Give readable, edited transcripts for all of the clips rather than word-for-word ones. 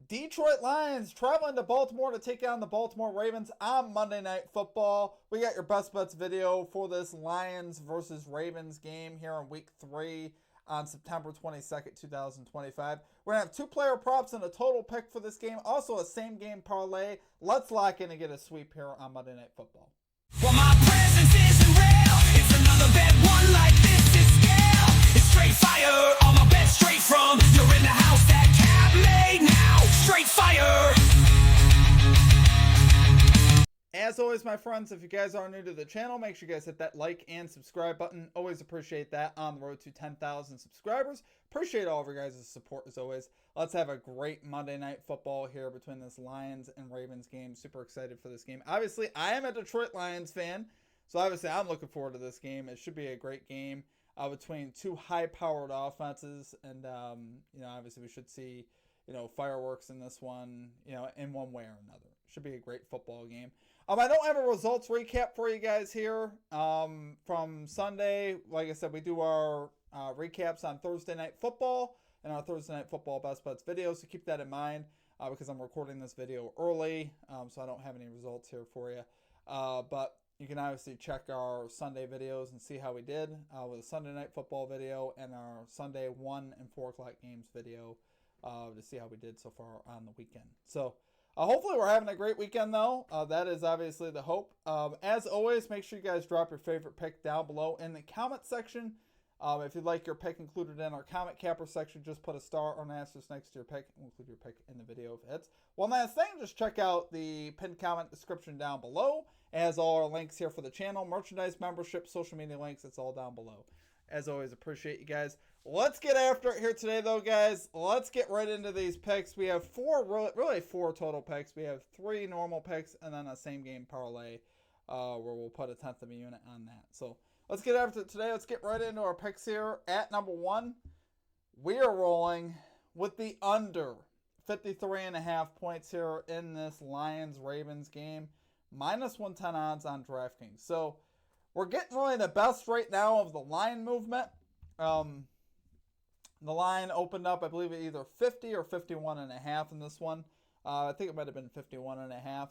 Detroit Lions traveling to Baltimore to take on the Baltimore Ravens on Monday Night Football. We got your best bets video for this Lions versus Ravens game here in week 3 on September 22nd, 2025. We're going to have 2-player props and a total pick for this game. Also a same game parlay. Let's lock in and get a sweep here on Monday Night Football. Well, my presence isn't real. It's another bad one like this is scale. It's straight fire. All my bets straight from. You're in the house that cat made now. Straight fire. As always, my friends, if you guys are new to the channel, make sure you guys hit that like and subscribe button. Always appreciate that on the road to 10,000 subscribers. Appreciate all of your guys' support as always. Let's have a great Monday Night Football here between this Lions and Ravens game. Super excited for this game. Obviously, I am a Detroit Lions fan, so obviously I'm looking forward to this game. It should be a great game between two high-powered offenses, and obviously we should see fireworks in this one, in one way or another. Should be a great football game. I don't have a results recap for you guys here from Sunday. Like I said, we do our recaps on Thursday Night Football and our Thursday Night Football Best Bets video, so keep that in mind because I'm recording this video early, so I don't have any results here for you. But you can obviously check our Sunday videos and see how we did with the Sunday Night Football video and our Sunday 1 and 4 o'clock games video to see how we did so far on the weekend. So hopefully we're having a great weekend, though. That is obviously the hope. As always, make sure you guys drop your favorite pick down below in the comment section. If you'd like your pick included in our comment capper section, just put a star or an asterisk next to your pick and include your pick in the video if it hits. One last thing, just check out the pinned comment description down below. It has all our links here for the channel, merchandise, membership, social media links. It's all down below. As always, appreciate you guys. Let's get after it here today, though, guys. Let's get right into these picks. We have really four total picks. We have 3 normal picks and then a same-game parlay where we'll put a tenth of a unit on that. So let's get after it today. Let's get right into our picks here. At number 1, we are rolling with the under 53.5 points here in this Lions-Ravens game. Minus 110 odds on DraftKings. So we're getting really the best right now of the line movement. The line opened up, I believe, at either 50 or 51.5 in this one. I think it might have been 51.5.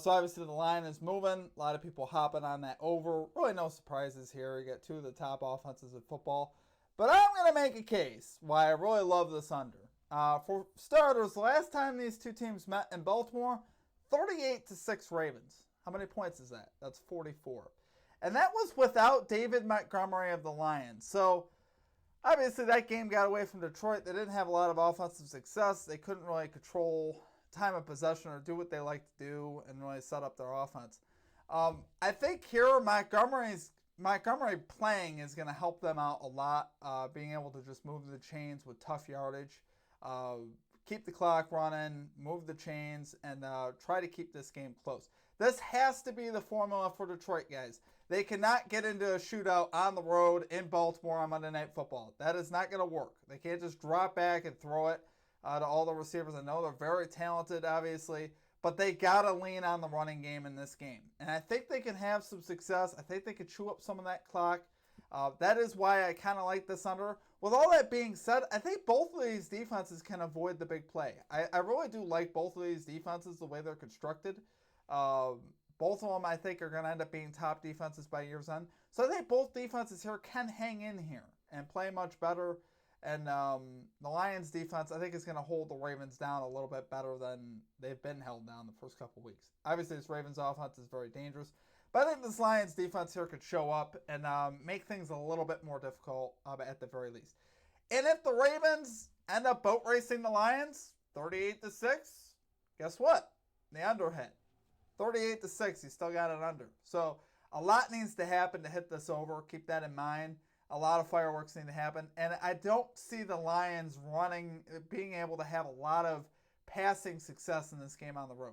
So obviously the line is moving. A lot of people hopping on that over. Really no surprises here. You got 2 of the top offenses in football. But I'm going to make a case why I really love this under. For starters, the last time these two teams met in Baltimore, 38-6 Ravens. How many points is that? That's 44. And that was without David Montgomery of the Lions. So obviously that game got away from Detroit. They didn't have a lot of offensive success. They couldn't really control time of possession or do what they like to do and really set up their offense. I think here Montgomery playing is going to help them out a lot, being able to just move the chains with tough yardage, keep the clock running, move the chains, and try to keep this game close. This has to be the formula for Detroit, guys. They cannot get into a shootout on the road in Baltimore on Monday Night Football. That is not going to work. They can't just drop back and throw it to all the receivers. I know they're very talented, obviously, but they got to lean on the running game in this game. And I think they can have some success. I think they can chew up some of that clock. That is why I kind of like this under. With all that being said, I think both of these defenses can avoid the big play. I really do like both of these defenses, the way they're constructed. Both of them, I think, are going to end up being top defenses by year's end. So I think both defenses here can hang in here and play much better. And the Lions defense, I think, is going to hold the Ravens down a little bit better than they've been held down the first couple weeks. Obviously, this Ravens offense is very dangerous. But I think this Lions defense here could show up and make things a little bit more difficult at the very least. And if the Ravens end up boat racing the Lions, 38-6, guess what? The under hit. 38-6, you still got it under. So a lot needs to happen to hit this over. Keep that in mind. A lot of fireworks need to happen. And I don't see the Lions being able to have a lot of passing success in this game on the road.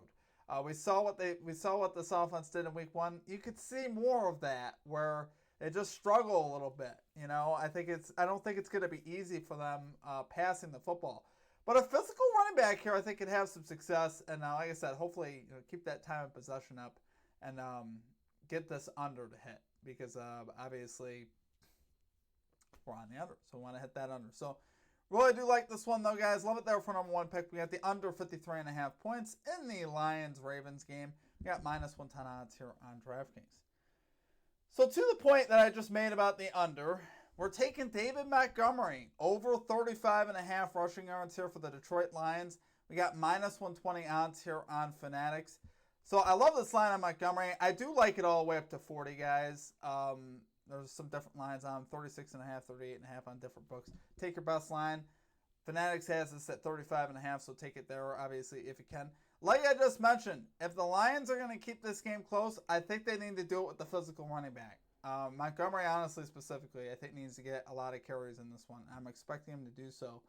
We saw what this offense did in week 1. You could see more of that where they just struggle a little bit. I don't think it's going to be easy for them passing the football. But a physical running back here, I think, could have some success. And like I said, hopefully keep that time of possession up and get this under to hit. Because obviously we're on the under. So we want to hit that under. So Really do like this one, though, guys. Love it there for number one pick. We got the under 53.5 points in the Lions-Ravens game. We got minus 110 odds here on DraftKings. So to the point that I just made about the under, we're taking David Montgomery over 35.5 rushing yards here for the Detroit Lions. We got minus 120 odds here on Fanatics. So I love this line on Montgomery. I do like it all the way up to 40, guys. There's some different lines on 36.5, 38.5 on different books. Take your best line. Fanatics has this at 35.5, so take it there, obviously, if you can. Like I just mentioned, if the Lions are going to keep this game close, I think they need to do it with the physical running back. Montgomery, honestly, specifically, I think needs to get a lot of carries in this one. I'm expecting him to do so.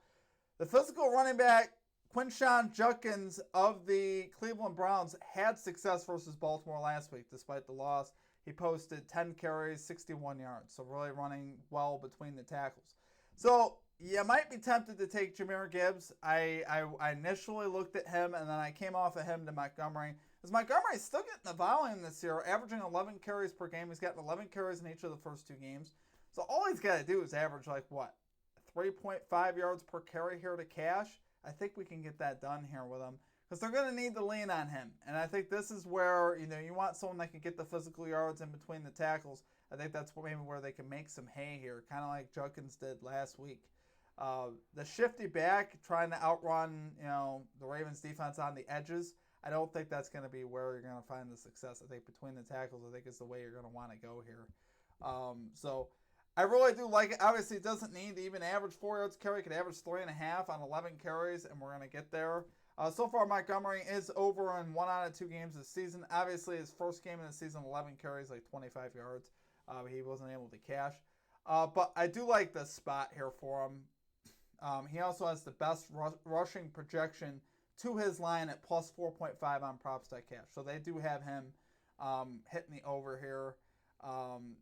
The physical running back, Quinshon Judkins of the Cleveland Browns, had success versus Baltimore last week, despite the loss. He posted 10 carries, 61 yards, so really running well between the tackles. So you might be tempted to take Jahmyr Gibbs. I initially looked at him, and then I came off of him to Montgomery. Because Montgomery's still getting the volume this year, averaging 11 carries per game. He's gotten 11 carries in each of the first two games. So all he's got to do is average, 3.5 yards per carry here to cash. I think we can get that done here with him. Because they're going to need to lean on him. And I think this is where, you want someone that can get the physical yards in between the tackles. I think that's maybe where they can make some hay here, kind of like Judkins did last week. The shifty back, trying to outrun, the Ravens defense on the edges, I don't think that's going to be where you're going to find the success. I think between the tackles, I think is the way you're going to want to go here. So I really do like it. Obviously, it doesn't need to even average 4 yards carry. It could average 3.5 on 11 carries, and we're going to get there. So far, Montgomery is over in 1 out of 2 games this season. Obviously, his first game in the season, 11 carries, 25 yards. He wasn't able to cash. But I do like the spot here for him. He also has the best rushing projection to his line at plus 4.5 on prop.cash. So they do have him hitting the over here.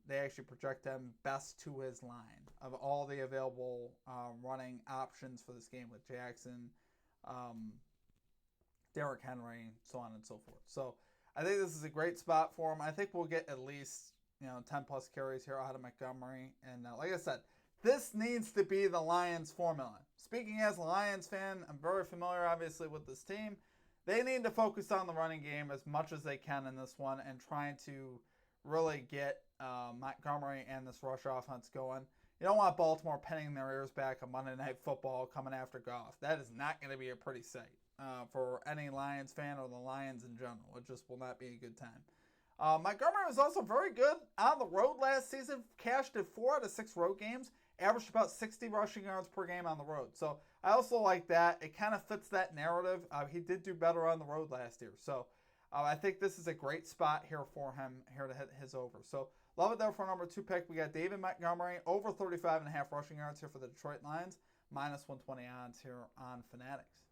They actually project him best to his line of all the available running options for this game with Jackson, Derrick Henry, so on and so forth. So I think this is a great spot for him. I think we'll get at least 10 plus carries here out of Montgomery. And like I said, this needs to be the Lions formula. Speaking as a Lions fan, I'm very familiar, obviously, with this team. They need to focus on the running game as much as they can in this one and trying to really get Montgomery and this rush offense going. You don't want Baltimore pinning their ears back on Monday Night Football coming after Goff. That is not going to be a pretty sight for any Lions fan or the Lions in general. It just will not be a good time. Montgomery was also very good on the road last season. Cashed at 4 out of 6 road games. Averaged about 60 rushing yards per game on the road. So I also like that. It kind of fits that narrative. He did do better on the road last year. So I think this is a great spot here for him here to hit his over. So love it there for number 2 pick. We got David Montgomery over 35.5 rushing yards here for the Detroit Lions. Minus 120 odds here on Fanatics.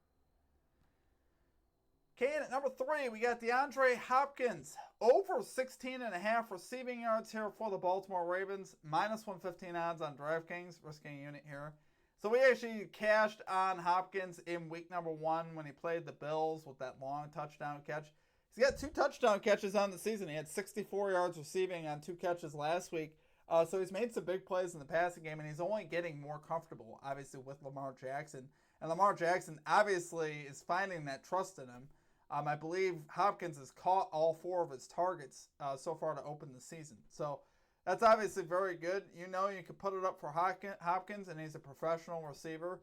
Okay, and at number 3, we got DeAndre Hopkins. Over 16.5 receiving yards here for the Baltimore Ravens. Minus 115 odds on DraftKings. Risking a unit here. So we actually cashed on Hopkins in week number 1 when he played the Bills with that long touchdown catch. He's got 2 touchdown catches on the season. He had 64 yards receiving on 2 catches last week. So he's made some big plays in the passing game, and he's only getting more comfortable, obviously, with Lamar Jackson. And Lamar Jackson obviously is finding that trust in him. I believe Hopkins has caught all 4 of his targets so far to open the season. So that's obviously very good. You can put it up for Hopkins, and he's a professional receiver.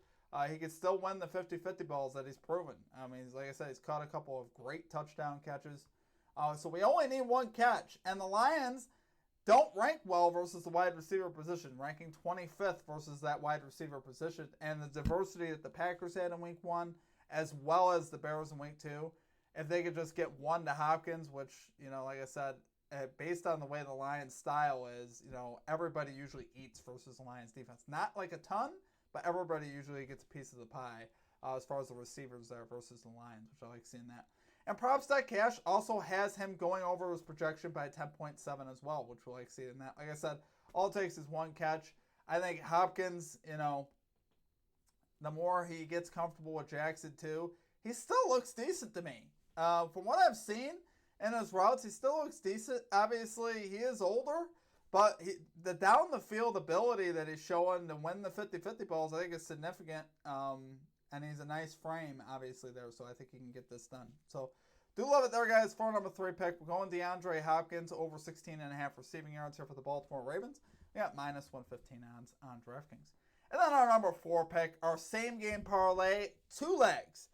He can still win the 50-50 balls that he's proven. Like I said, he's caught a couple of great touchdown catches. So we only need 1 catch. And the Lions don't rank well versus the wide receiver position, ranking 25th versus that wide receiver position. And the diversity that the Packers had in week 1, as well as the Bears in week 2, if they could just get 1 to Hopkins, which, like I said, based on the way the Lions' style is, everybody usually eats versus the Lions' defense. Not like a ton, but everybody usually gets a piece of the pie as far as the receivers there versus the Lions, which I like seeing that. And props.cash also has him going over his projection by 10.7 as well, which we like seeing that. Like I said, all it takes is 1 catch. I think Hopkins, the more he gets comfortable with Jackson too, he still looks decent to me. From what I've seen in his routes, he still looks decent. Obviously, he is older, But the down the field ability that he's showing to win the 50-50 balls, I think is significant. And he's a nice frame, obviously, there. So I think he can get this done. So do love it there, guys. For number 3 pick, we're going DeAndre Hopkins over 16.5 receiving yards here for the Baltimore Ravens. We got minus 115 odds on DraftKings. And then our number 4 pick, our same game parlay, 2 legs.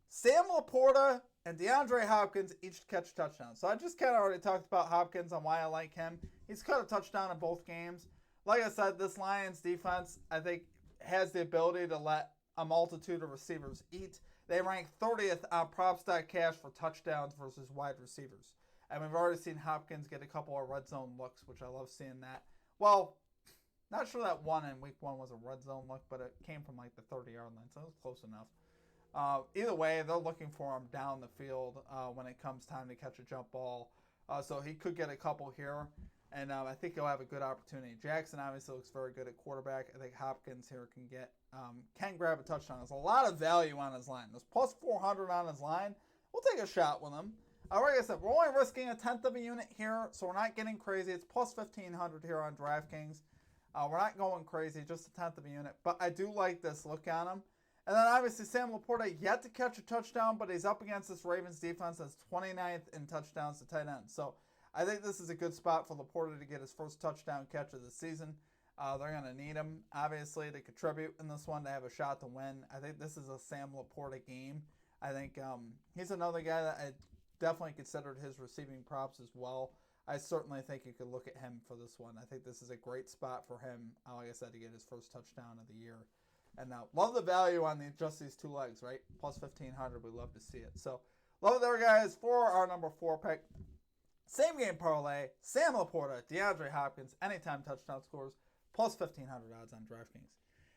Sam Laporta and DeAndre Hopkins each to catch a touchdown. So I just kind of already talked about Hopkins on why I like him. He's caught a touchdown in both games. Like I said, this Lions defense, I think, has the ability to let a multitude of receivers eat. They rank 30th on props.cash for touchdowns versus wide receivers. And we've already seen Hopkins get a couple of red zone looks, which I love seeing that. Well, not sure that one in week 1 was a red zone look, but it came from like the 30-yard line, so it was close enough. Either way, they're looking for him down the field when it comes time to catch a jump ball. So he could get a couple here, and I think he'll have a good opportunity. Jackson obviously looks very good at quarterback. I think Hopkins here can grab a touchdown. There's a lot of value on his line. There's plus 400 on his line. We'll take a shot with him. Like I said, we're only risking a 1/10 of a unit here, so we're not getting crazy. It's plus 1,500 here on DraftKings. We're not going crazy, just a 1/10 of a unit. But I do like this look on him. And then obviously Sam Laporta yet to catch a touchdown, but he's up against this Ravens defense that's 29th in touchdowns to tight end. So I think this is a good spot for Laporta to get his first touchdown catch of the season. They're going to need him, obviously, to contribute in this one to have a shot to win. I think this is a Sam Laporta game. I think he's another guy that I definitely considered his receiving props as well. I certainly think you could look at him for this one. I think this is a great spot for him, like I said, to get his first touchdown of the year. And love the value on just these 2 legs, right? Plus 1,500, we love to see it. So love it there, guys, for our number 4 pick. Same game parlay, Sam Laporta, DeAndre Hopkins, anytime touchdown scores, plus 1,500 odds on DraftKings.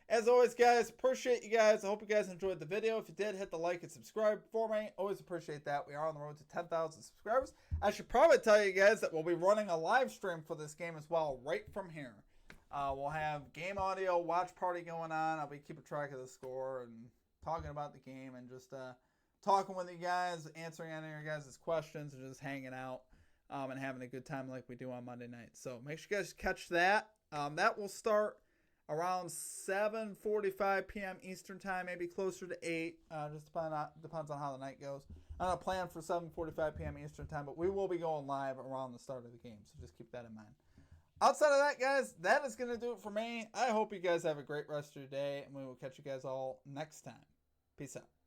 As always, guys, appreciate you guys. I hope you guys enjoyed the video. If you did, hit the like and subscribe for me. Always appreciate that. We are on the road to 10,000 subscribers. I should probably tell you guys that we'll be running a live stream for this game as well right from here. We'll have game audio, watch party going on. I'll be keeping track of the score and talking about the game and just talking with you guys, answering any of your guys' questions, and just hanging out and having a good time like we do on Monday night. So make sure you guys catch that. That will start around 7:45 p.m. Eastern time, maybe closer to 8. Just depends on how the night goes. I'm not planning for 7:45 p.m. Eastern time, but we will be going live around the start of the game. So just keep that in mind. Outside of that, guys, that is going to do it for me. I hope you guys have a great rest of your day, and we will catch you guys all next time. Peace out.